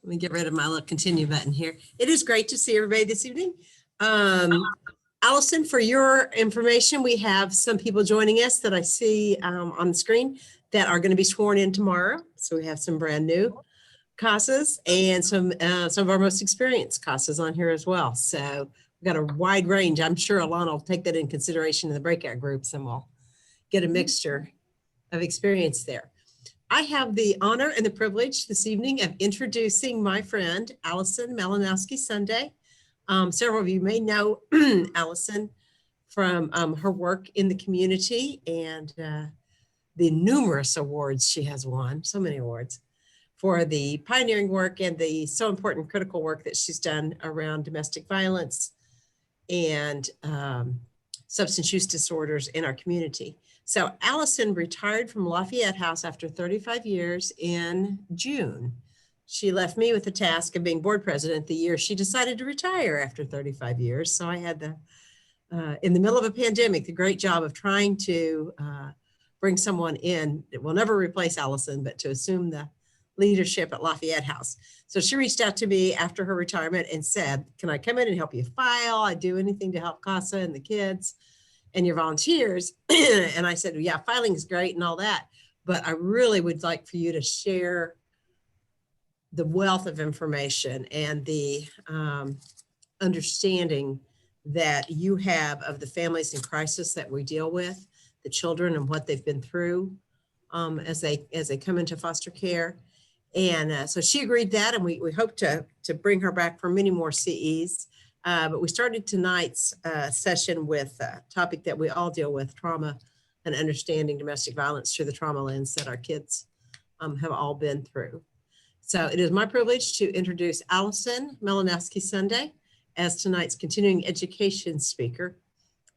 Let me get rid of my little continue button here. It is great to see everybody this evening. Allison, for your information, we have some people joining us that I see on the screen that are going to be sworn in tomorrow. So we have some brand new CASAs and some of our most experienced CASAs on here as well. So we've got a wide range. I'm sure Alana will take that in consideration in the breakout groups and we'll get a mixture of experience there. I have the honor and the privilege this evening of introducing my friend, Alison Malinowski-Sunday. Several of you may know Alison from her work in the community and the numerous awards she has won, so many awards, for the pioneering work and the so important critical work that she's done around domestic violence and substance use disorders in our community. So Alison retired from Lafayette House after 35 years in June. She left me with the task of being board president the year she decided to retire after 35 years. So I had in the middle of a pandemic, the great job of trying to bring someone in that will never replace Alison, but to assume the leadership at Lafayette House. So she reached out to me after her retirement and said, can I come in and help you file? I do anything to help CASA and the kids and your volunteers. And I said, well, yeah, filing is great and all that, but I really would like for you to share the wealth of information and the understanding that you have of the families in crisis that we deal with, the children and what they've been through as they come into foster care. And so she agreed that, and we hope to bring her back for many more CEs. But we started tonight's session with a topic that we all deal with, trauma and understanding domestic violence through the trauma lens that our kids have all been through. So it is my privilege to introduce Alison Malinowski-Sunday as tonight's continuing education speaker.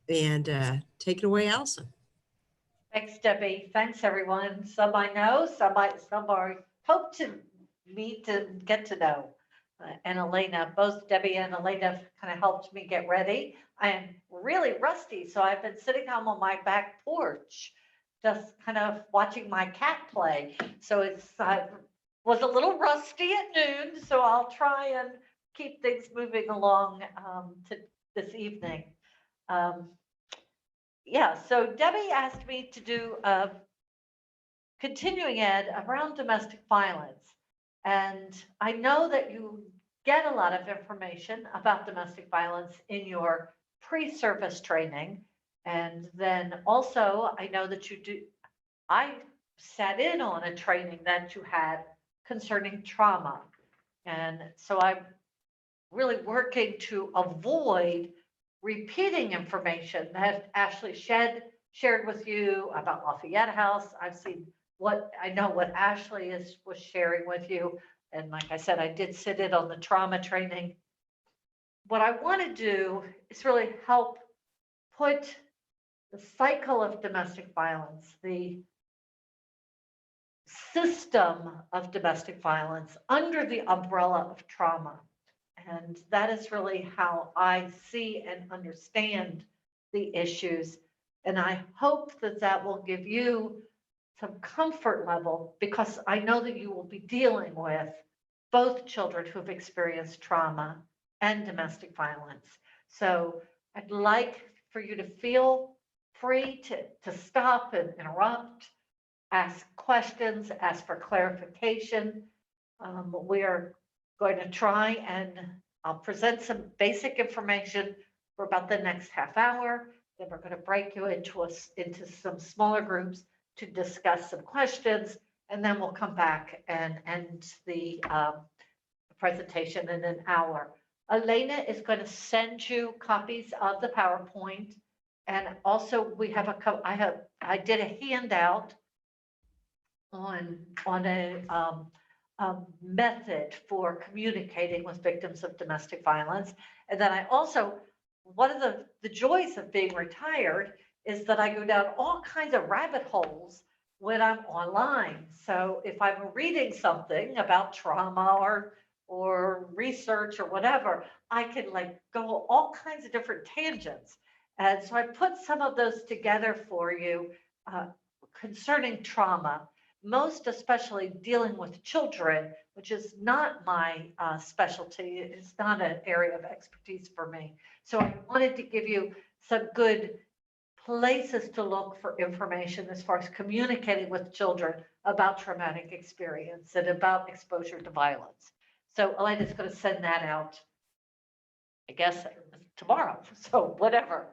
And take it away, Alison. Thanks, Debbie. Thanks, everyone. Some I know, some I hope to meet and get to know. And Elena, both Debbie and Elena kind of helped me get ready. I am really rusty, so I've been sitting home on my back porch, just kind of watching my cat play. So it's was a little rusty at noon, so I'll try and keep things moving along to this evening. Yeah, so Debbie asked me to do continuing ed around domestic violence. And I know that you get a lot of information about domestic violence in your pre-service training. And then also I know that I sat in on a training that you had concerning trauma. And so I'm really working to avoid repeating information that Ashley shared with you about Lafayette House. I've seen I know what Ashley was sharing with you. And like I said, I did sit in on the trauma training. What I want to do is really help put the cycle of domestic violence, the system of domestic violence under the umbrella of trauma. And that is really how I see and understand the issues. And I hope that that will give you some comfort level, because I know that you will be dealing with both children who have experienced trauma and domestic violence. So I'd like for you to feel free to stop and interrupt, ask questions, ask for clarification. We are going to try and I'll present some basic information for about the next half hour. Then we're going to break you into some smaller groups to discuss some questions, and then we'll come back and end the presentation in an hour. Elena is going to send you copies of the PowerPoint, and also we have I did a handout on a method for communicating with victims of domestic violence. And then I also, one of the joys of being retired is that I go down all kinds of rabbit holes when I'm online. So if I'm reading something about trauma or research or whatever, I can go all kinds of different tangents. And so I put some of those together for you concerning trauma. most especially dealing with children, which is not my specialty. It's not an area of expertise for me. So I wanted to give you some good places to look for information as far as communicating with children about traumatic experience and about exposure to violence. So Elena's going to send that out, I guess, tomorrow. So whatever.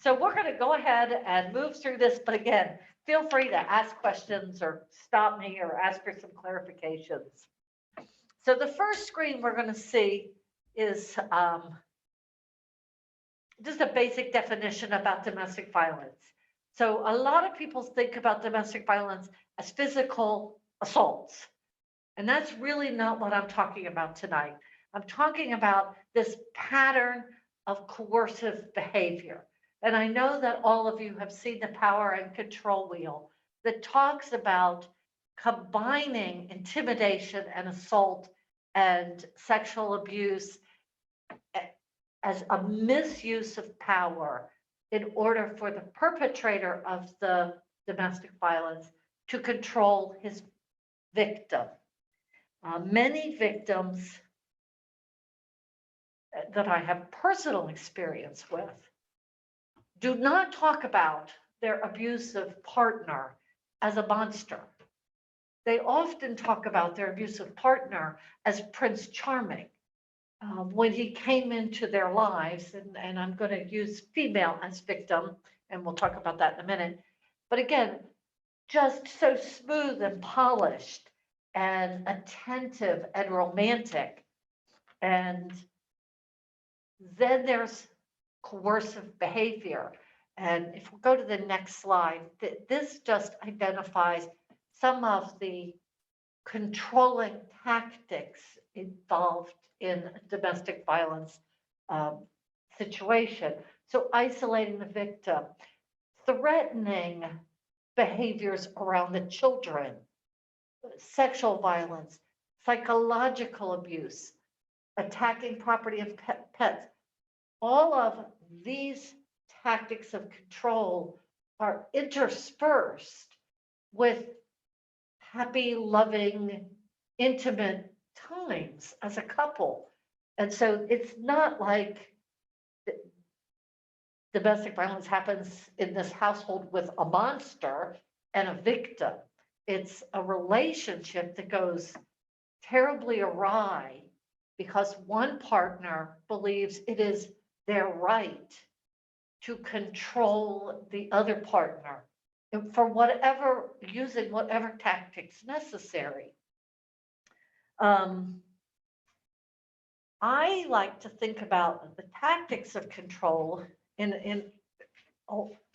So we're going to go ahead and move through this. But again, feel free to ask questions or stop me or ask for some clarifications. So the first screen we're going to see is just a basic definition about domestic violence. So a lot of people think about domestic violence as physical assaults. And that's really not what I'm talking about tonight. I'm talking about this pattern of coercive behavior. And I know that all of you have seen the Power and Control Wheel that talks about combining intimidation and assault and sexual abuse as a misuse of power in order for the perpetrator of the domestic violence to control his victim. Many victims that I have personal experience with do not talk about their abusive partner as a monster. They often talk about their abusive partner as Prince Charming. When he came into their lives, and I'm going to use female as victim, and we'll talk about that in a minute. But again, just so smooth and polished and attentive and romantic. And then there's coercive behavior. And if we go to the next slide, this just identifies some of the controlling tactics involved in a domestic violence situation. So isolating the victim, threatening behaviors around the children, sexual violence, psychological abuse, attacking property and pets. All of these tactics of control are interspersed with happy, loving, intimate times as a couple. And so it's not like domestic violence happens in this household with a monster and a victim. It's a relationship that goes terribly awry because one partner believes it is their right to control the other partner for whatever, using whatever tactics necessary. I like to think about the tactics of control in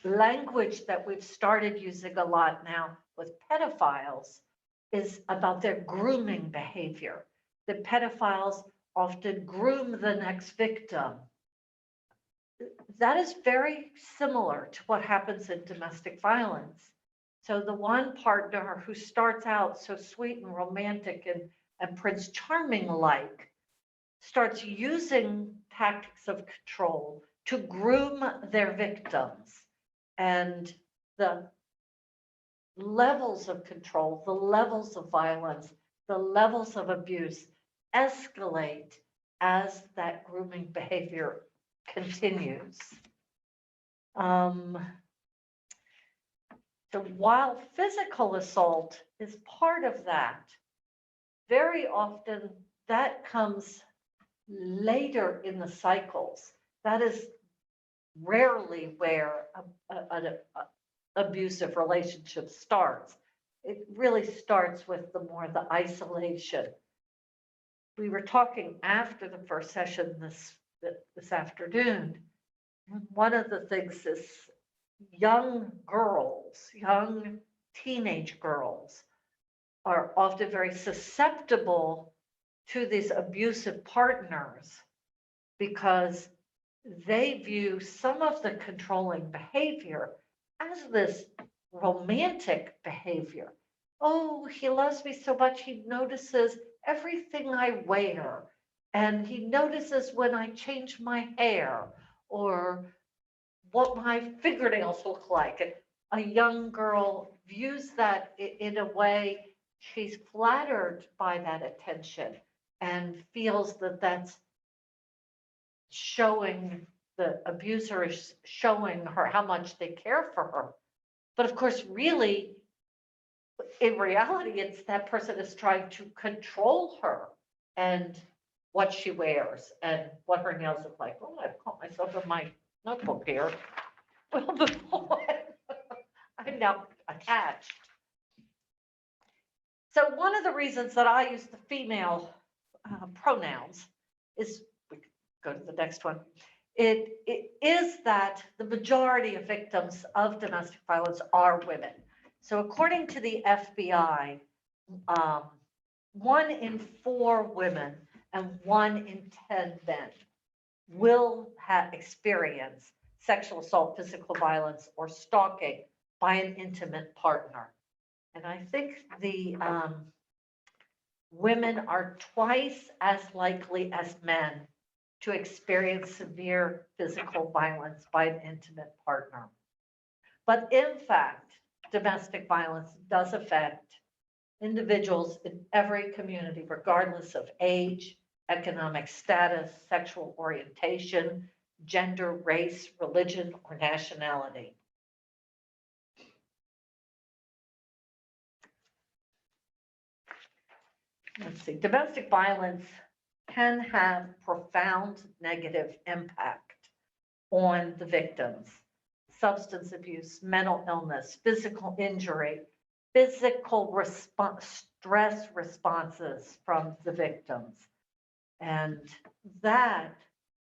language that we've started using a lot now with pedophiles is about their grooming behavior. The pedophiles often groom the next victim. That is very similar to what happens in domestic violence. So the one partner who starts out so sweet and romantic and Prince Charming-like starts using tactics of control to groom their victims. And the levels of control, the levels of violence, the levels of abuse escalate as that grooming behavior continues. So while physical assault is part of that, very often that comes later in the cycles. That is rarely where an abusive relationship starts. It really starts with the isolation. We were talking after the first session this afternoon. One of the things is young girls, young teenage girls are often very susceptible to these abusive partners because they view some of the controlling behavior as this romantic behavior. Oh, he loves me so much, he notices everything I wear, and he notices when I change my hair or what my fingernails look like. And a young girl views that in a way she's flattered by that attention and feels that that's showing, the abuser is showing her how much they care for her. But of course, really, in reality, it's that person is trying to control her and what she wears and what her nails look like. Oh, I've caught myself in my notebook here. Well, before I'm now attached. So one of the reasons that I use the female pronouns is, we could go to the next one, it is that the majority of victims of domestic violence are women. So according to the FBI, 1 in 4 women and 1 in 10 men will have experienced sexual assault, physical violence, or stalking by an intimate partner. And I think the women are twice as likely as men to experience severe physical violence by an intimate partner. But in fact, domestic violence does affect individuals in every community, regardless of age, economic status, sexual orientation, gender, race, religion, or nationality. Let's see, domestic violence can have profound negative impact on the victims. Substance abuse, mental illness, physical injury, physical stress responses from the victims. And that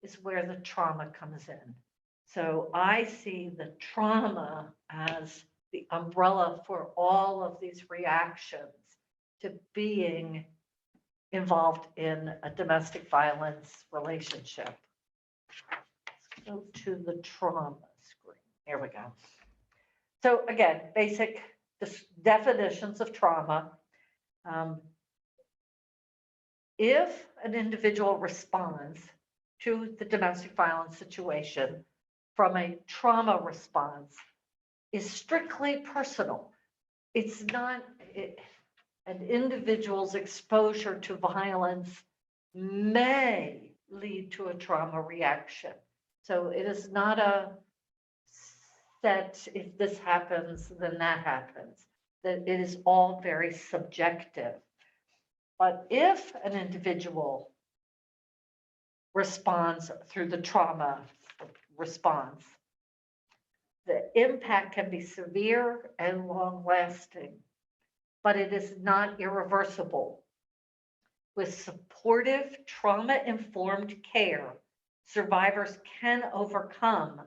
is where the trauma comes in. So I see the trauma as the umbrella for all of these reactions to being involved in a domestic violence relationship. Let's go to the trauma screen. Here we go. So again, basic definitions of trauma. If an individual responds to the domestic violence situation from a trauma response, is strictly personal. It's not, an individual's exposure to violence may lead to a trauma reaction. So it is not a set, if this happens, then that happens. That it is all very subjective. But if an individual responds through the trauma response, the impact can be severe and long-lasting, but it is not irreversible. With supportive, trauma-informed care, survivors can overcome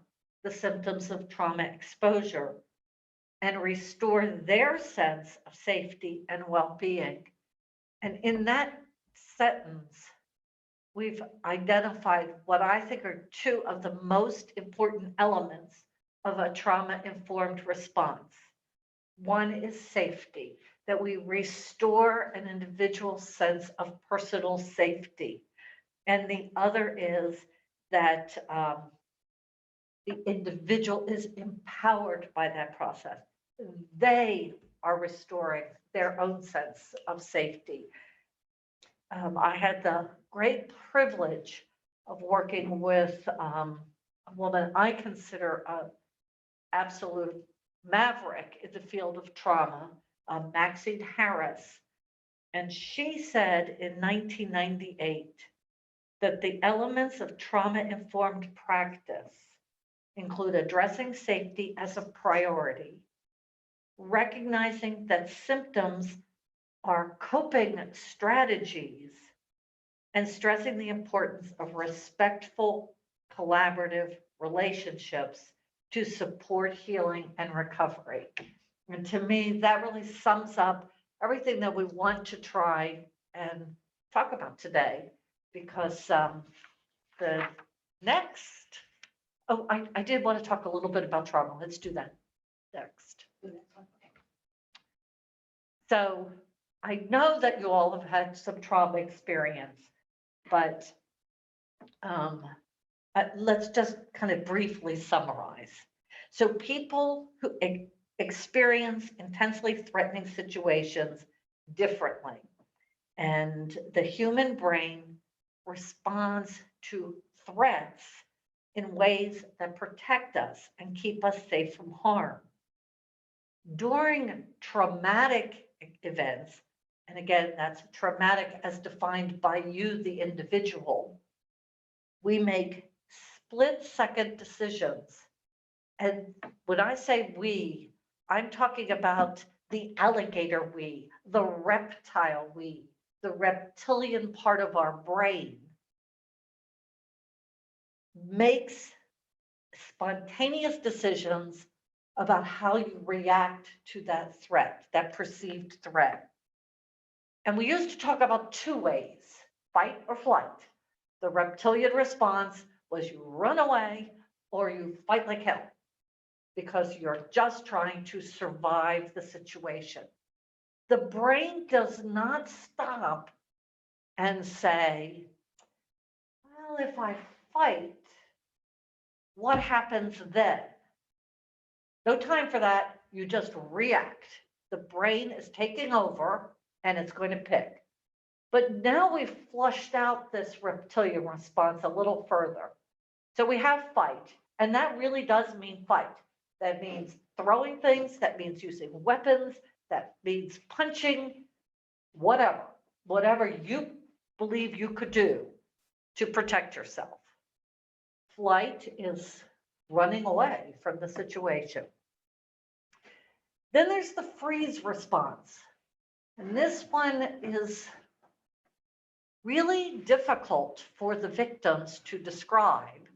the symptoms of trauma exposure and restore their sense of safety and well-being. And in that sentence, we've identified what I think are 2 of the most important elements of a trauma-informed response. One is safety, that we restore an individual's sense of personal safety. And the other is that the individual is empowered by that process. They are restoring their own sense of safety. I had the great privilege of working with a woman I consider an absolute maverick in the field of trauma, Maxine Harris. And she said in 1998 that the elements of trauma-informed practice include addressing safety as a priority, recognizing that symptoms are coping strategies, and stressing the importance of respectful, collaborative relationships to support healing and recovery. And to me, that really sums up everything that we want to try and talk about today, because the next, oh, I did want to talk a little bit about trauma. Let's do that next. So I know that you all have had some trauma experience, but let's just kind of briefly summarize. So people who experience intensely threatening situations differently. And the human brain responds to threats in ways that protect us and keep us safe from harm. During traumatic events, and again, that's traumatic as defined by you, the individual, we make split-second decisions. And when I say we, I'm talking about the alligator we, the reptile we, the reptilian part of our brain makes spontaneous decisions about how you react to that threat, that perceived threat. And we used to talk about two ways, fight or flight. The reptilian response was you run away or you fight like hell because you're just trying to survive the situation. The brain does not stop and say, well, if I fight, what happens then? No time for that. You just react. The brain is taking over and it's going to pick. But now we've flushed out this reptilian response a little further. So we have fight, and that really does mean fight. That means throwing things, that means using weapons, that means punching, whatever you believe you could do to protect yourself. Flight is running away from the situation. Then there's the freeze response. And this one is really difficult for the victims to describe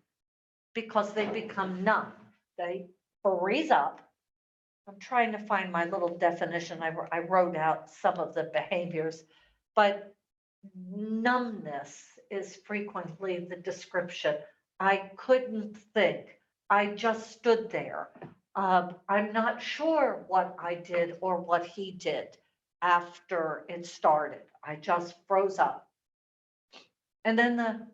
because they become numb. They freeze up. I'm trying to find my little definition. I wrote out some of the behaviors, but numbness is frequently the description. I couldn't think. I just stood there. I'm not sure what I did or what he did after it started. I just froze up. And then the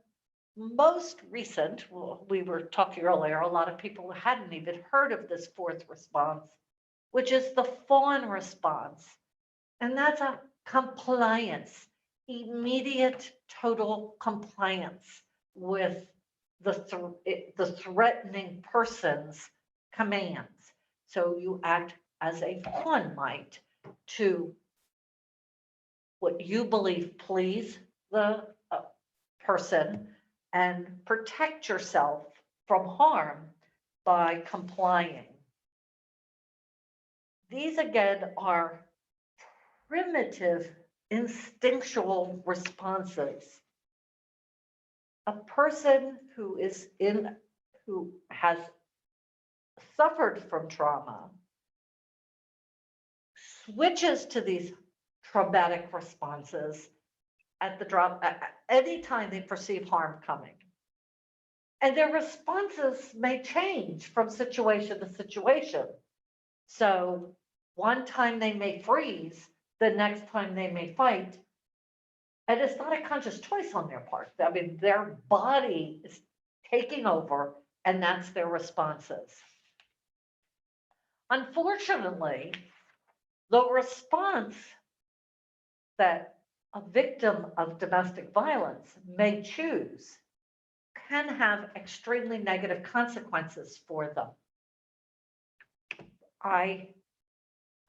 most recent, well, we were talking earlier, a lot of people hadn't even heard of this fourth response, which is the fawn response. And that's a compliance, immediate total compliance with the threatening person's commands. So you act as a fawn might to what you believe please the person and protect yourself from harm by complying. These again are primitive instinctual responses. A person who has suffered from trauma switches to these traumatic responses at any time they perceive harm coming. And their responses may change from situation to situation. So one time they may freeze, the next time they may fight. And it's not a conscious choice on their part. I mean, their body is taking over and that's their responses. Unfortunately, the response that a victim of domestic violence may choose can have extremely negative consequences for them. I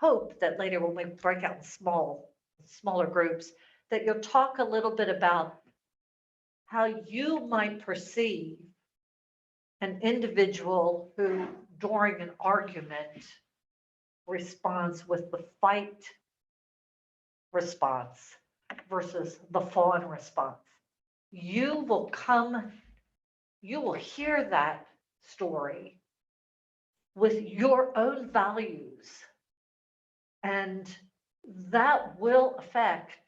hope that later when we break out in smaller groups, that you'll talk a little bit about how you might perceive an individual who, during an argument, responds with the fight response versus the fawn response. You will hear that story with your own values, and that will affect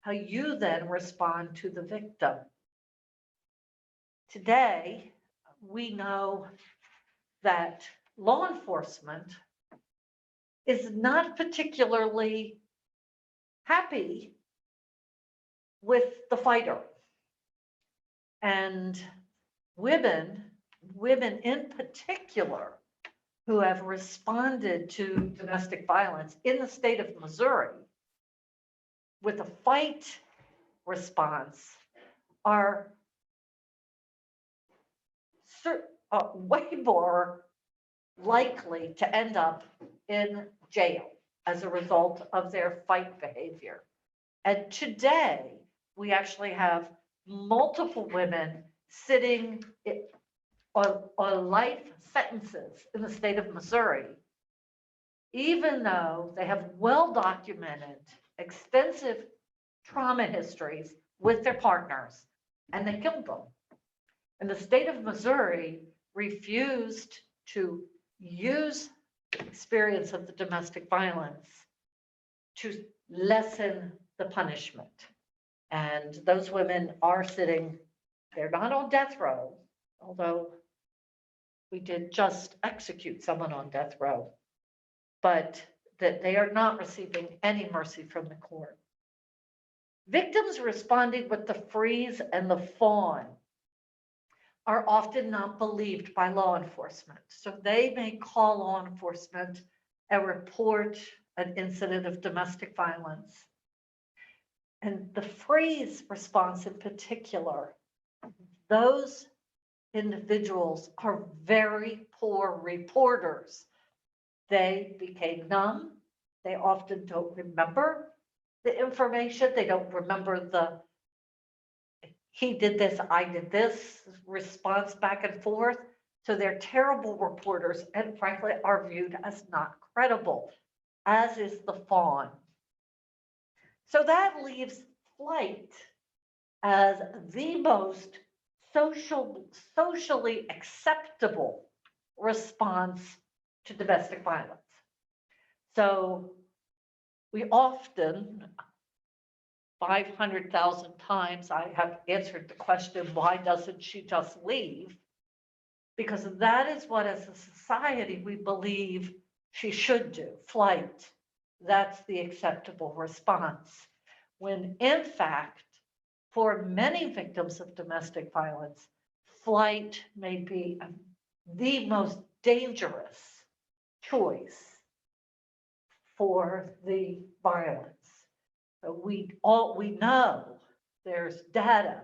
how you then respond to the victim. Today, we know that law enforcement is not particularly happy with the fighter. And women in particular, who have responded to domestic violence in the state of Missouri with a fight response are way more likely to end up in jail as a result of their fight behavior. And today, we actually have multiple women sitting on life sentences in the state of Missouri, even though they have well-documented, extensive trauma histories with their partners, and they killed them. And the state of Missouri refused to use the experience of the domestic violence to lessen the punishment. And those women are sitting, they're not on death row, although we did just execute someone on death row, but that they are not receiving any mercy from the court. Victims responding with the freeze and the fawn are often not believed by law enforcement. So they may call law enforcement and report an incident of domestic violence. And the freeze response in particular, those individuals are very poor reporters. They became numb. They often don't remember the information. They don't remember the he did this, I did this response back and forth. So they're terrible reporters and frankly are viewed as not credible, as is the fawn. So that leaves flight as the most socially acceptable response to domestic violence. So we often, 500,000 times, I have answered the question, why doesn't she just leave? Because that is what, as a society, we believe she should do, flight. That's the acceptable response. When in fact, for many victims of domestic violence, flight may be the most dangerous choice for the violence. We know there's data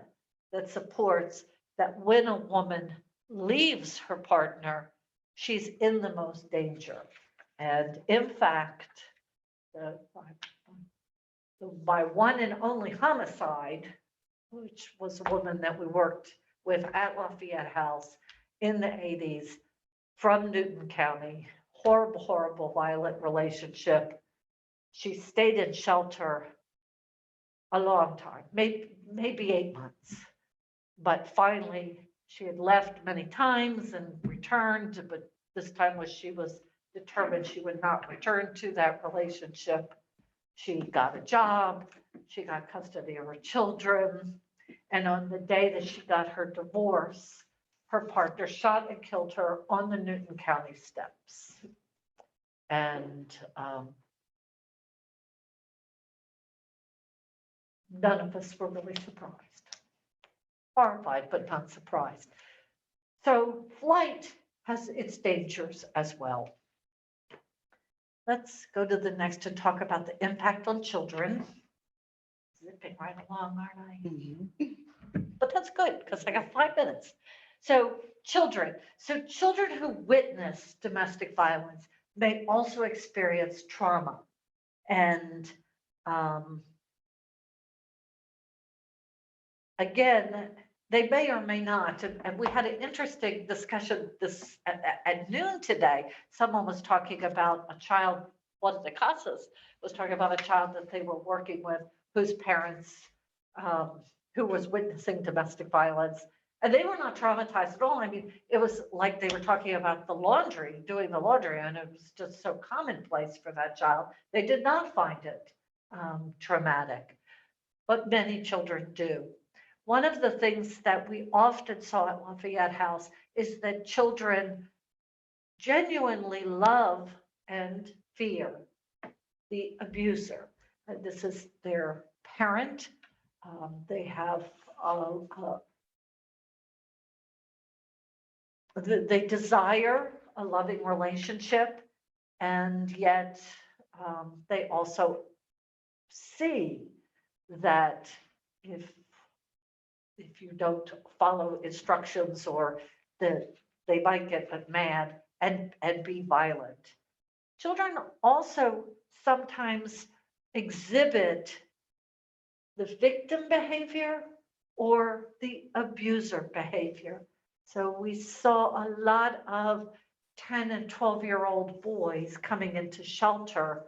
that supports that when a woman leaves her partner, she's in the most danger. And in fact, my one and only homicide, which was a woman that we worked with at Lafayette House in the 80s from Newton County, horrible, horrible, violent relationship. She stayed in shelter a long time, maybe 8 months, but finally she had left many times and returned, but this time she was determined she would not return to that relationship. She got a job, she got custody of her children, and on the day that she got her divorce, her partner shot and killed her on the Newton County steps. And none of us were really surprised. Horrified, but not surprised. So flight has its dangers as well. Let's go to the next to talk about the impact on children. Zipping right along, aren't I? Mm-hmm. But that's good because I got 5 minutes. So children who witness domestic violence may also experience trauma. And again, they may or may not. And we had an interesting discussion this at noon today. Someone was talking about a child, one of the Casas was talking about a child that they were working with whose parents, who was witnessing domestic violence. And they were not traumatized at all. I mean, it was like they were talking about the laundry, doing the laundry, and it was just so commonplace for that child. They did not find it traumatic, but many children do. One of the things that we often saw at Lafayette House is that children genuinely love and fear the abuser. This is their parent. They have they desire a loving relationship, and yet they also see that if you don't follow instructions, or that they might get mad and be violent. Children also sometimes exhibit the victim behavior or the abuser behavior. So we saw a lot of 10 and 12-year-old boys coming into shelter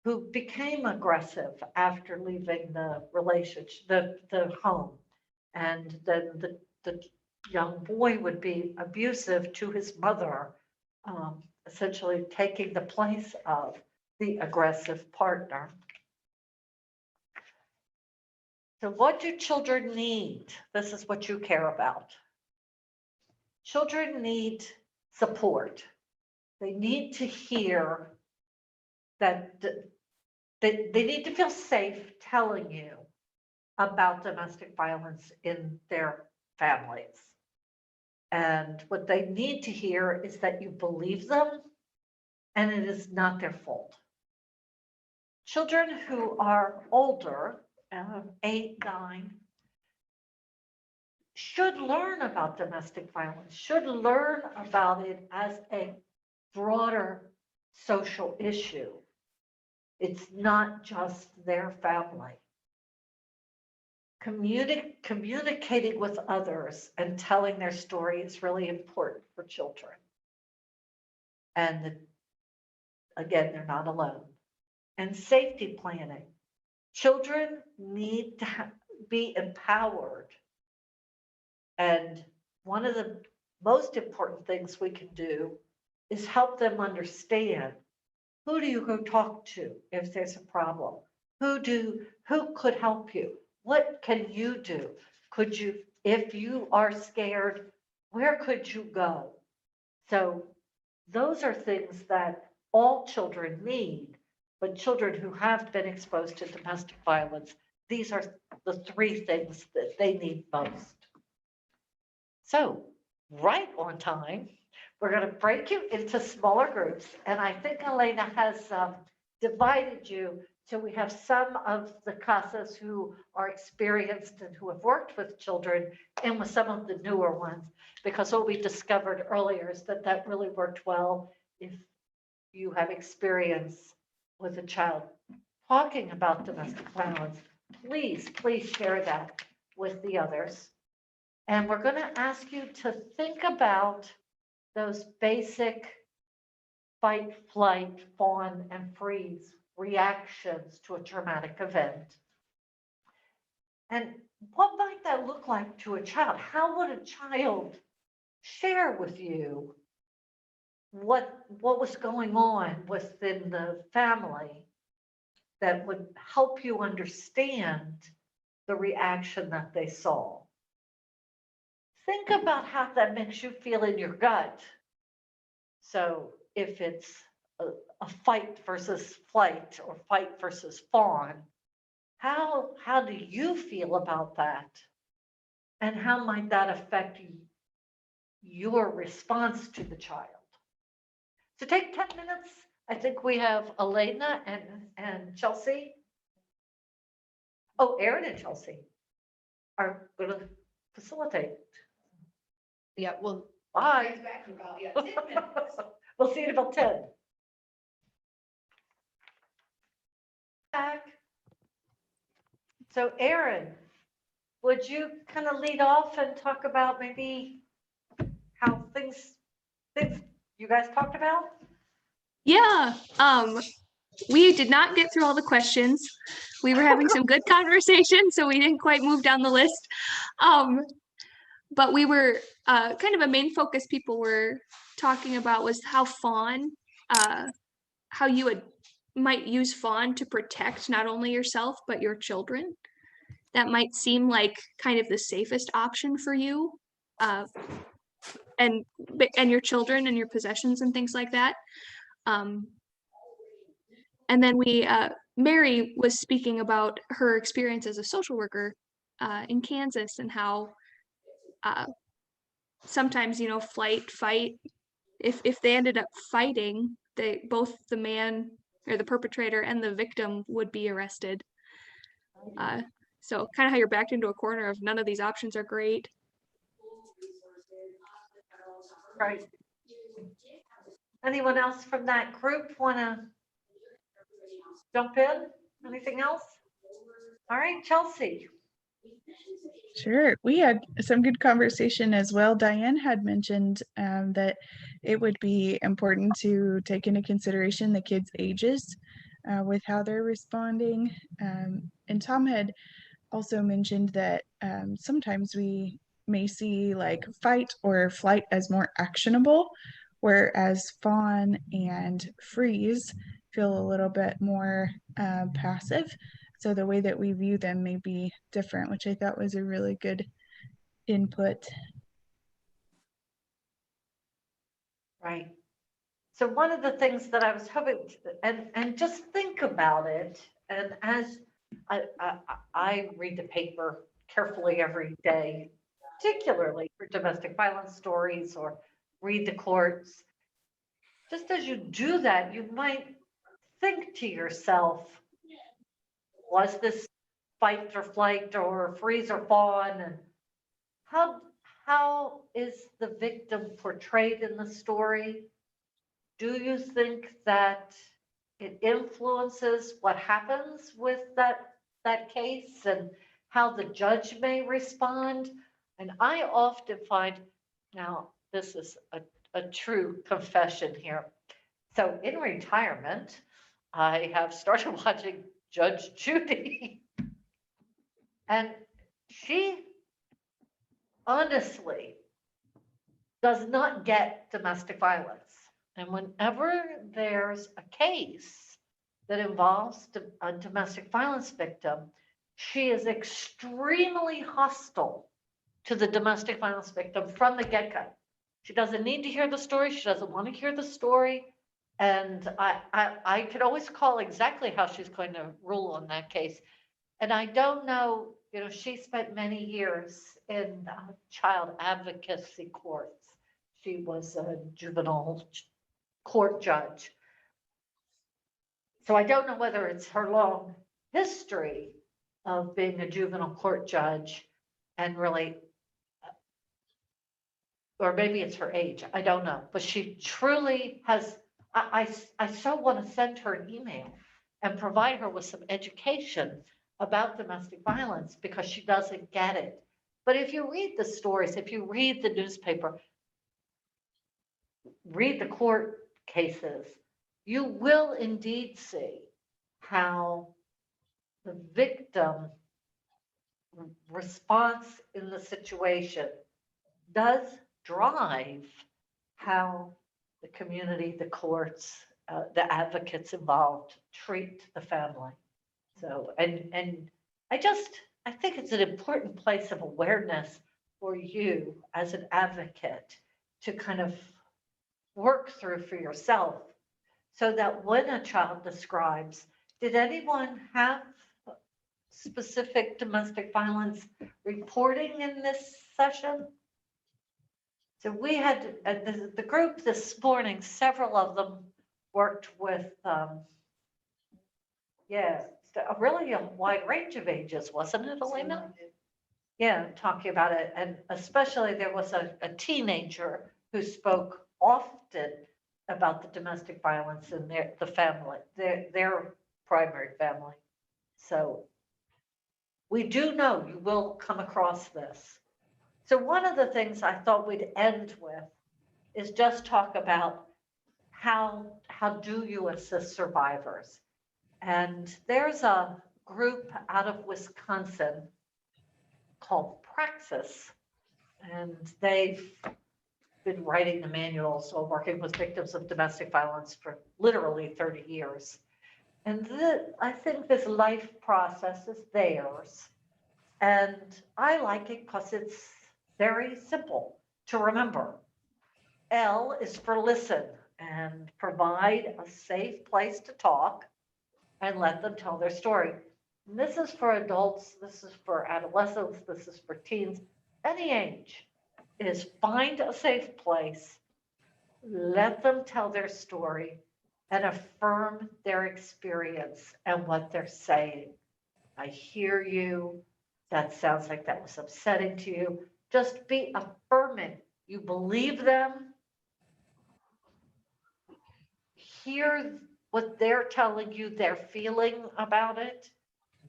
who became aggressive after leaving the relationship, the home. And then the young boy would be abusive to his mother, essentially taking the place of the aggressive partner. So what do children need? This is what you care about. Children need support. They need to hear that they need to feel safe telling you about domestic violence in their families. And what they need to hear is that you believe them and it is not their fault. Children who are older, 8, 9, should learn about domestic violence, should learn about it as a broader social issue. It's not just their family. Communicating with others and telling their story is really important for children. And again, they're not alone. And safety planning. Children need to be empowered. And one of the most important things we can do is help them understand, who do you go talk to if there's a problem? Who could help you? What can you do? Could you, if you are scared, where could you go? So those are things that all children need, but children who have been exposed to domestic violence, these are the 3 things that they need most. So right on time, we're going to break you into smaller groups. And I think Elena has divided you. So we have some of the CASAs who are experienced and who have worked with children, and with some of the newer ones, because what we discovered earlier is that that really worked well if you have experience with a child talking about domestic violence. Please share that with the others. And we're going to ask you to think about those basic fight, flight, fawn, and freeze reactions to a traumatic event. And what might that look like to a child? How would a child share with you what was going on within the family that would help you understand the reaction that they saw? Think about how that makes you feel in your gut. So if it's a fight versus flight, or fight versus fawn, how do you feel about that? And how might that affect your response to the child? So take 10 minutes. I think we have Elena and Chelsea. Oh, Erin and Chelsea are going to facilitate. Yeah, well, Bye. back in about 10 minutes. We'll see you in about 10. Back. So Erin, would you kind of lead off and talk about maybe how things you guys talked about? Yeah, we did not get through all the questions. We were having some good conversation, so we didn't quite move down the list. But we were kind of a main focus people were talking about was how fawn, how you might use fawn to protect not only yourself, but your children. That might seem like kind of the safest option for you and your children and your possessions and things like that. And then Mary was speaking about her experience as a social worker in Kansas, and how sometimes, flight, fight if they ended up fighting, both the man or the perpetrator and the victim would be arrested. So kind of how you're backed into a corner of none of these options are great. Right. Anyone else from that group want to jump in? Anything else? All right, Chelsea. Sure. We had some good conversation as well. Diane had mentioned that it would be important to take into consideration the kids' ages with how they're responding. And Tom had also mentioned that sometimes we may see like fight or flight as more actionable, whereas fawn and freeze feel a little bit more passive. So the way that we view them may be different, which I thought was a really good input. Right. So one of the things that I was hoping, and just think about it, and as I read the paper carefully every day, particularly for domestic violence stories or read the courts, just as you do that, you might think to yourself, was this fight or flight or freeze or fawn? And how is the victim portrayed in the story? Do you think that it influences what happens with that case and how the judge may respond? And I often find, now this is a true confession here. So in retirement, I have started watching Judge Judy. And she honestly does not get domestic violence. And whenever there's a case that involves a domestic violence victim, she is extremely hostile to the domestic violence victim from the get-go. She doesn't need to hear the story. She doesn't want to hear the story. And I could always call exactly how she's going to rule on that case. And I don't know, she spent many years in child advocacy courts. She was a juvenile court judge. So I don't know whether it's her long history of being a juvenile court judge and really, or maybe it's her age, I don't know. But she truly has, I so want to send her an email and provide her with some education about domestic violence because she doesn't get it. But if you read the stories, if you read the newspaper, read the court cases, you will indeed see how the victim response in the situation does drive how the community, the courts, the advocates involved treat the family. So, and I think it's an important place of awareness for you as an advocate to kind of work through for yourself so that when a child describes, did anyone have specific domestic violence reporting in this session? So we had the group this morning, several of them worked with, really a wide range of ages, wasn't it, Elena? Yeah, talking about it. And especially there was a teenager who spoke often about the domestic violence in the family, their primary family. So we do know you will come across this. So one of the things I thought we'd end with is just talk about how do you assist survivors? And there's a group out of Wisconsin called Praxis, and they've been writing the manuals or working with victims of domestic violence for literally 30 years. And I think this life process is theirs. And I like it because it's very simple to remember. L is for listen and provide a safe place to talk and let them tell their story. And this is for adults, this is for adolescents, this is for teens, any age, is find a safe place Let them tell their story and affirm their experience and what they're saying. I hear you. That sounds like that was upsetting to you. Just be affirming. You believe them. Hear what they're telling you they're feeling about it.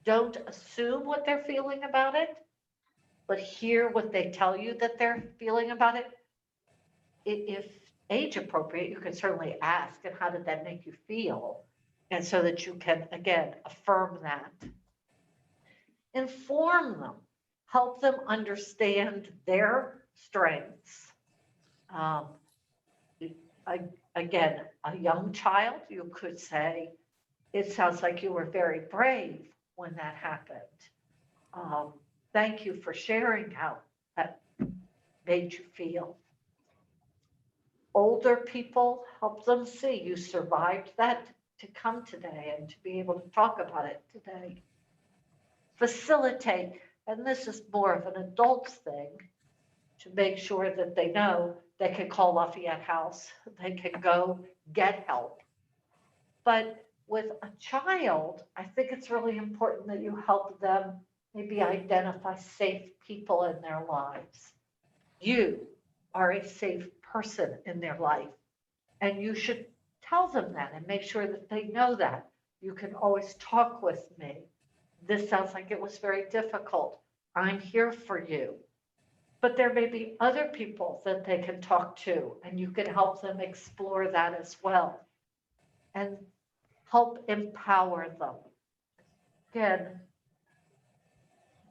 Don't assume what they're feeling about it, but hear what they tell you that they're feeling about it. If age appropriate, you can certainly ask, and how did that make you feel? And so that you can, again, affirm that. Inform them, help them understand their strengths. Again, a young child, you could say, it sounds like you were very brave when that happened. Thank you for sharing how that made you feel. Older people, help them see you survived that to come today and to be able to talk about it today. Facilitate, and this is more of an adult's thing, to make sure that they know they can call Lafayette House, they can go get help. But with a child, I think it's really important that you help them maybe identify safe people in their lives. You are a safe person in their life, and you should tell them that and make sure that they know that. You can always talk with me. This sounds like it was very difficult. I'm here for you. But there may be other people that they can talk to, and you can help them explore that as well. And help empower them. Again,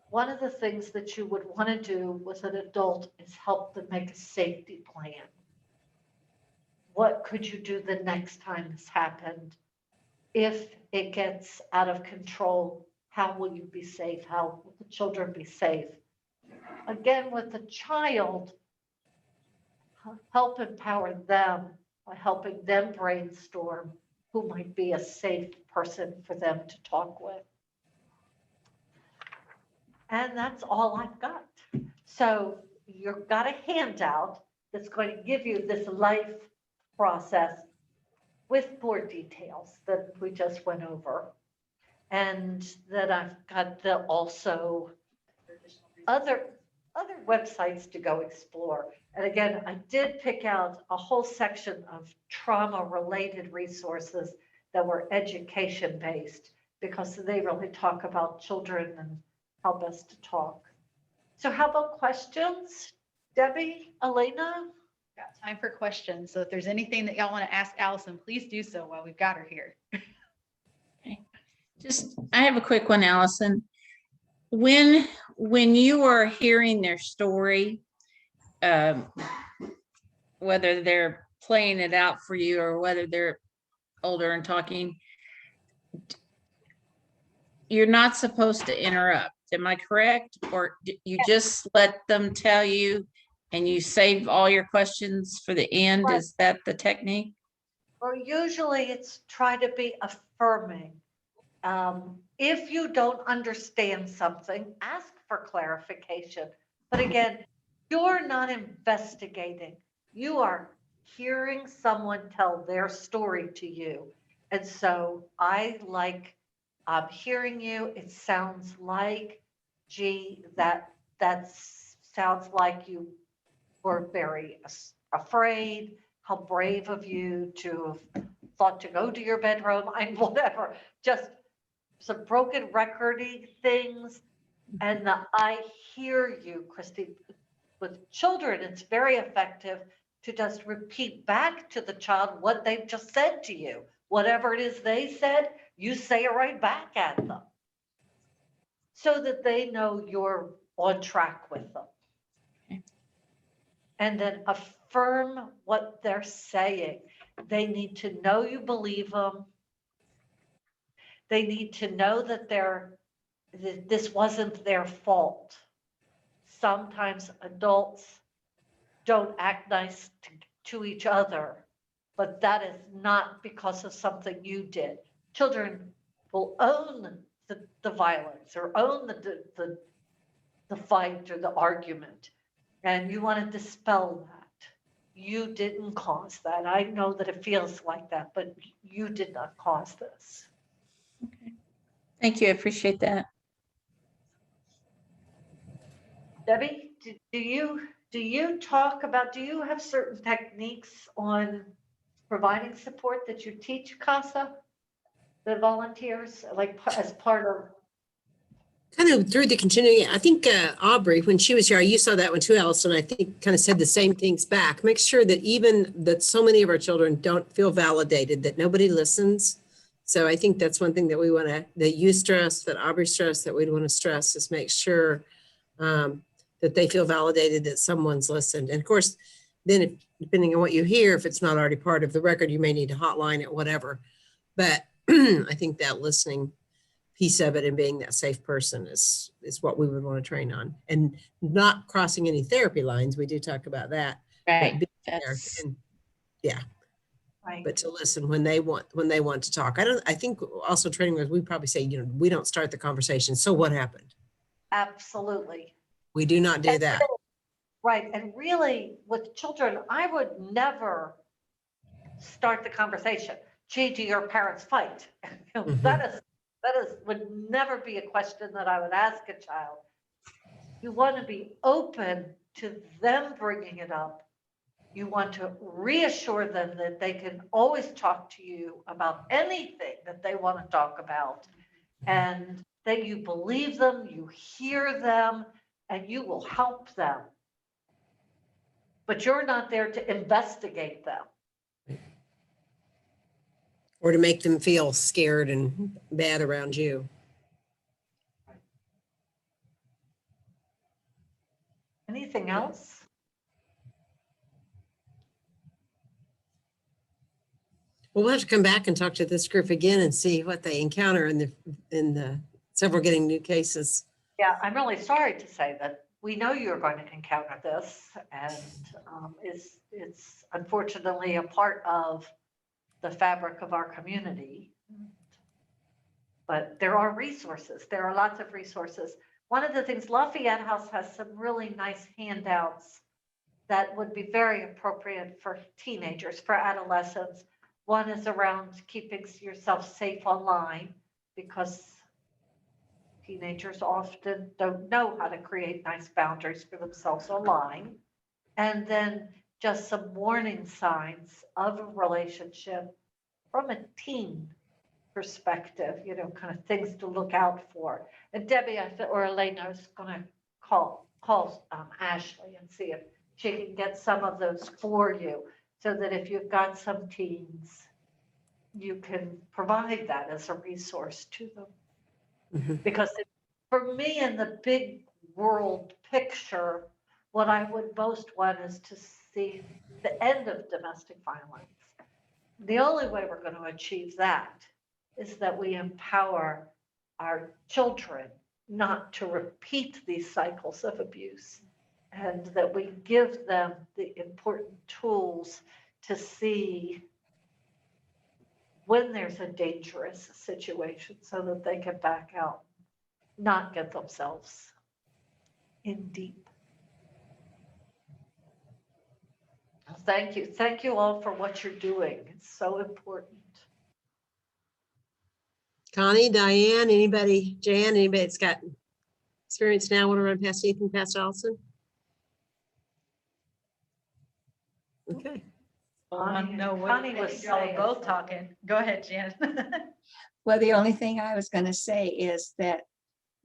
one of the things that you would want to do with an adult is help them make a safety plan. What could you do the next time this happened? If it gets out of control, how will you be safe? How will the children be safe? Again, with the child, help empower them by helping them brainstorm who might be a safe person for them to talk with. And that's all I've got. So you've got a handout that's going to give you this life process with more details that we just went over. And that I've got the also other websites to go explore. And again, I did pick out a whole section of trauma-related resources that were education-based, because they really talk about children and how best to talk. So how about questions? Debbie, Elena? Got time for questions. So if there's anything that y'all want to ask Allison, please do so while we've got her here. I have a quick one, Allison. When you are hearing their story, whether they're playing it out for you or whether they're older and talking, you're not supposed to interrupt. Am I correct? Or you just let them tell you and you save all your questions for the end? Right. Is that the technique? Or usually it's try to be affirming. If you don't understand something, ask for clarification. But again, you're not investigating. You are hearing someone tell their story to you. And so I like hearing you. It sounds like, gee, that sounds like you were very afraid. How brave of you to have thought to go to your bedroom and whatever. Just some broken recording things. And I hear you, Christy. With children, it's very effective to just repeat back to the child what they've just said to you. Whatever it is they said, you say it right back at them, so that they know you're on track with them. Okay. And then affirm what they're saying. They need to know you believe them. They need to know that this wasn't their fault. Sometimes adults don't act nice to each other, but that is not because of something you did. Children will own the violence or own the fight or the argument, and you want to dispel that. you didn't cause that. I know that it feels like that, but you did not cause this. Okay. Thank you. I appreciate that. Debbie, do you talk about, do you have certain techniques on providing support that you teach CASA, the volunteers, like as part of? Kind of through the continuing, I think Aubrey, when she was here, you saw that one too, Allison, I think kind of said the same things back. Make sure that even that so many of our children don't feel validated, that nobody listens. So I think that's one thing that we want to, that you stress, that Aubrey stressed, that we'd want to stress, is make sure that they feel validated, that someone's listened. And of course, then if, depending on what you hear, if it's not already part of the record, you may need to hotline it, whatever. But I think that listening piece of it and being that safe person is what we would want to train on, and not crossing any therapy lines. We do talk about that. Right. But there That's and, yeah, Right. but to listen when they want to talk. I think also training was, we probably say, we don't start the conversation. So what happened? Absolutely. We do not do that. Right. And really with children, I would never start the conversation. Gee, do your parents fight? That would never be a question that I would ask a child. You want to be open to them bringing it up. You want to reassure them that they can always talk to you about anything that they want to talk about, and that you believe them, you hear them, and you will help them. But you're not there to investigate them. Or to make them feel scared and bad around you. Anything else? Well, we'll have to come back and talk to this group again and see what they encounter in the several getting new cases. Yeah, I'm really sorry to say that we know you're going to encounter this, and it's unfortunately a part of the fabric of our community. But there are resources. There are lots of resources. One of the things, Lafayette House has some really nice handouts that would be very appropriate for teenagers, for adolescents. One is around keeping yourself safe online, because teenagers often don't know how to create nice boundaries for themselves online. And then just some warning signs of a relationship from a teen perspective, kind of things to look out for. And Debbie or Elena is going to call Ashley and see if she can get some of those for you, so that if you've got some teens, you can provide that as a resource to them. Mm-hmm. Because for me, in the big world picture, what I would most want is to see the end of domestic violence. The only way we're going to achieve that is that we empower our children not to repeat these cycles of abuse, and that we give them the important tools to see when there's a dangerous situation, so that they can back out, not get themselves in deep. Thank you. Thank you all for what you're doing. It's so important. Connie, Diane, anybody, Jan, anybody that's got experience now want to run past Ethan, past Allison? Okay. Connie was Y'all are saying both talking. Go ahead, Jan. Well, the only thing I was going to say is that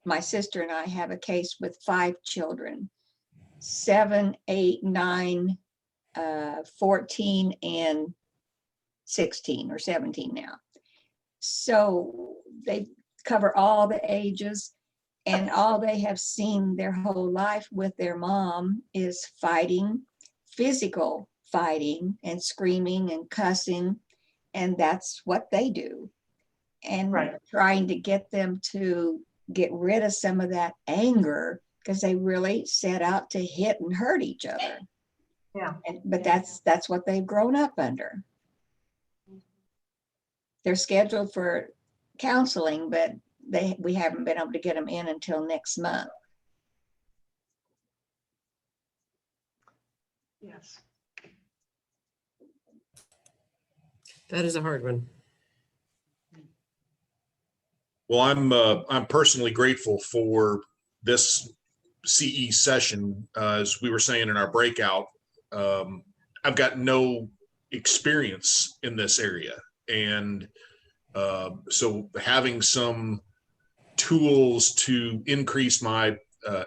my sister and I have a case with 5 children, 7, 8, 9, 14, and 16 or 17 now. So they cover all the ages, and all they have seen their whole life with their mom is fighting, physical fighting and screaming and cussing. And that's what they do. And trying to get them to get rid of some of that anger, because they really set out to hit and hurt each other. Yeah. But that's what they've grown up under. They're scheduled for counseling, but we haven't been able to get them in until next month. Yes. That is a hard one. Well, I'm personally grateful for this CE session. As we were saying in our breakout, I've got no experience in this area. And so having some tools to increase my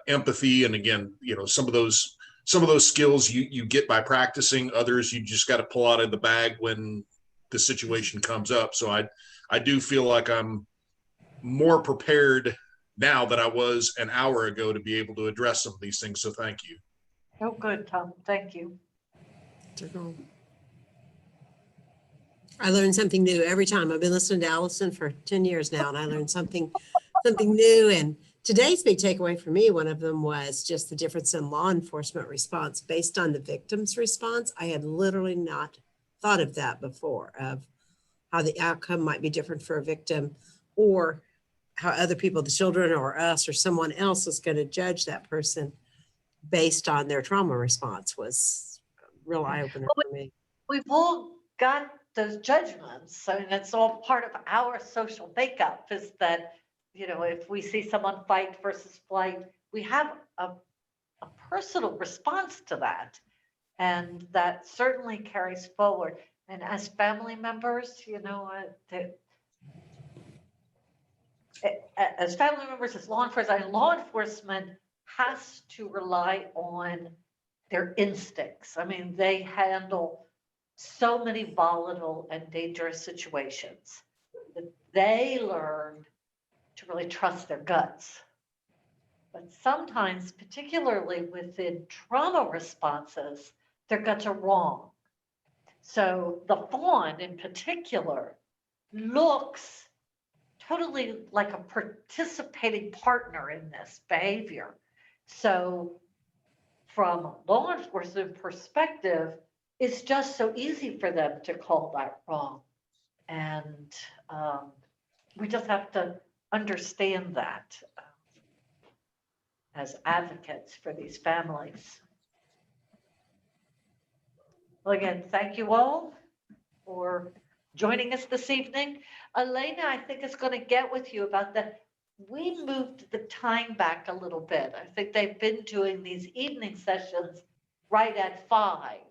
empathy, and again, some of those skills you get by practicing, others you just got to pull out of the bag when the situation comes up. So I do feel like I'm more prepared now than I was an hour ago to be able to address some of these things. So thank you. Oh, good, Tom. Thank you. I learn something new every time. I've been listening to Allison for 10 years now, and I learned something new. And today's big takeaway for me, one of them was just the difference in law enforcement response based on the victim's response. I had literally not thought of that before, of how the outcome might be different for a victim, or how other people, the children or us or someone else, is going to judge that person based on their trauma response. Was a real eye-opener for me. We've all got those judgments. I mean, it's all part of our social makeup, is that, if we see someone fight versus flight, we have a personal response to that. And that certainly carries forward. And as family members, as family members, as law enforcement has to rely on their instincts. I mean, they handle so many volatile and dangerous situations that they learn to really trust their guts. But sometimes, particularly within trauma responses, their guts are wrong. So the fawn in particular looks totally like a participating partner in this behavior. So from a law enforcement perspective, it's just so easy for them to call that wrong. And we just have to understand that as advocates for these families. Well, again, thank you all for joining us this evening. Elena, I think, is going to get with you about that. We moved the time back a little bit. I think they've been doing these evening sessions right at 5.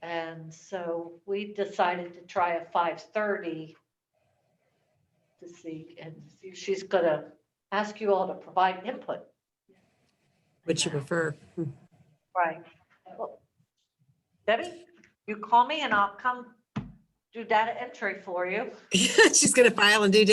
And so we decided to try a 5:30 to see, and she's going to ask you all to provide input. Which you prefer? Right. Well, Debbie, you call me and I'll come do data entry for you. She's going to file and do